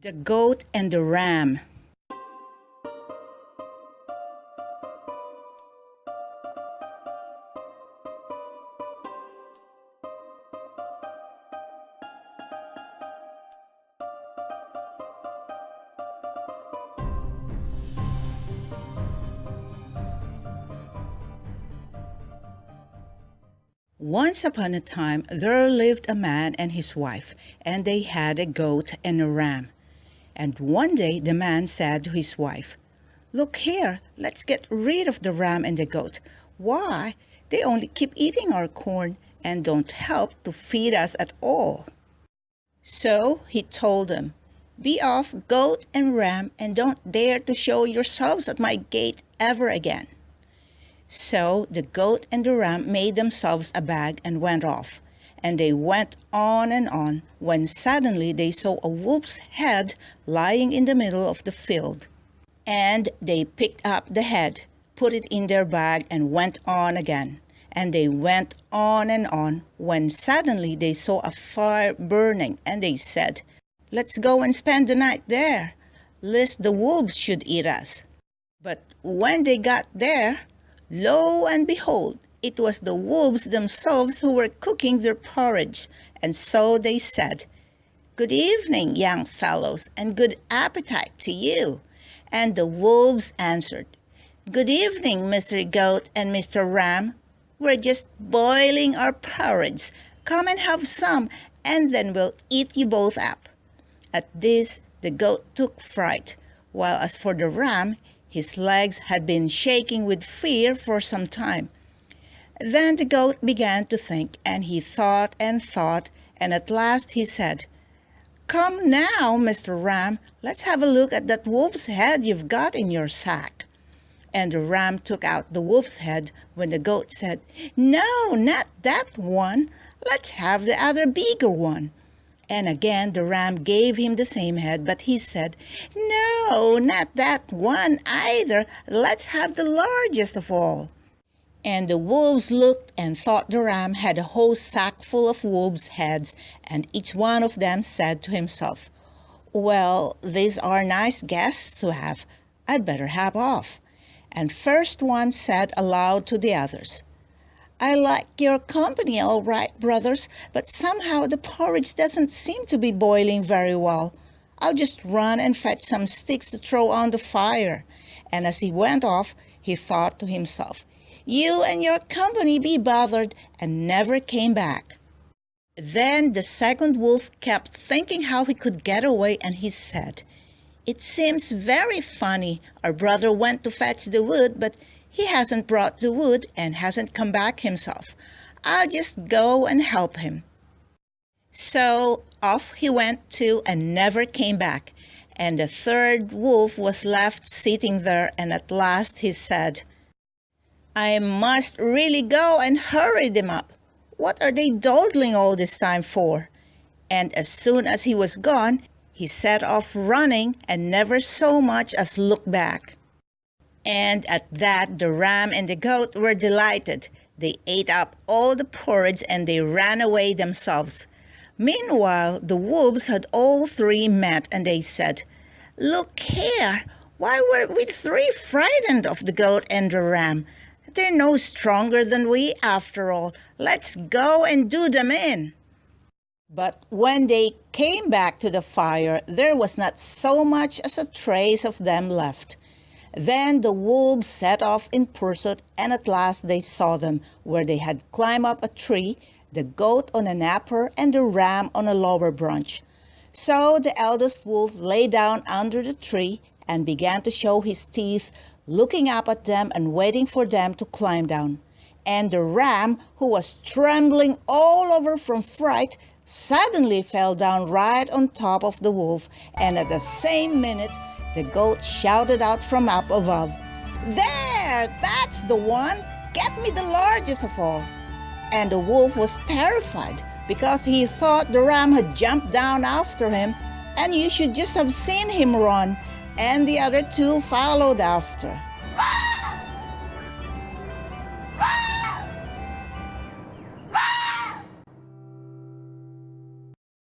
The Goat and the Ram. Once upon a time, there lived a man and his wife, and they had a goat and a ram. And one day the man said to his wife, "Look here, let's get rid of the ram and the goat. Why? They only keep eating our corn and don't help to feed us at all." So he told them, "Be off, goat and ram, and don't dare to show yourselves at my gate ever again." So the goat and the ram made themselves a bag and went off. And they went on and on, when suddenly they saw a wolf's head lying in the middle of the field. And they picked up the head, put it in their bag, and went on again. And they went on and on, when suddenly they saw a fire burning, and they said, "Let's go and spend the night there, lest the wolves should eat us." But when they got there, lo and behold, it was the wolves themselves who were cooking their porridge. And so they said, "Good evening, young fellows, and good appetite to you." And the wolves answered, "Good evening, Mr. Goat and Mr. Ram. We're just boiling our porridge. Come and have some, and then we'll eat you both up." At this, the goat took fright, while as for the ram, his legs had been shaking with fear for some time. Then the goat began to think, and he thought, and at last he said, "Come now, Mr. Ram, let's have a look at that wolf's head you've got in your sack." And the ram took out the wolf's head, when the goat said, "No, not that one. Let's have the other bigger one." And again the ram gave him the same head, but he said, "No, not that one either. Let's have the largest of all." And the wolves looked and thought the ram had a whole sack full of wolves' heads, and each one of them said to himself, "Well, these are nice guests to have. I'd better have off." And first one said aloud to the others, "I like your company all right, brothers, but somehow the porridge doesn't seem to be boiling very well. I'll just run and fetch some sticks to throw on the fire." And as he went off, he thought to himself, "You and your company be bothered," and never came back. Then the second wolf kept thinking how he could get away, and he said, "It seems very funny. Our brother went to fetch the wood, but he hasn't brought the wood and hasn't come back himself. I'll just go and help him." So off he went too and never came back. And the third wolf was left sitting there, and at last he said, "I must really go and hurry them up. What are they dawdling all this time for?" And as soon as he was gone, he set off running and never so much as looked back. And at that the ram and the goat were delighted. They ate up all the porridge and they ran away themselves. Meanwhile the wolves had all three met, and they said, "Look here, why were we three frightened of the goat and the ram? They're no stronger than we after all. Let's go and do them in." But when they came back to the fire, there was not so much as a trace of them left. Then the wolves set off in pursuit, and at last they saw them, where they had climbed up a tree, the goat on an upper and the ram on a lower branch. So the eldest wolf lay down under the tree and began to show his teeth, looking up at them and waiting for them to climb down. And the ram, who was trembling all over from fright, suddenly fell down right on top of the wolf, and at the same minute the goat shouted out from up above, "There, that's the one! Get me the largest of all!" And the wolf was terrified, because he thought the ram had jumped down after him, and you should just have seen him run, and the other two followed after.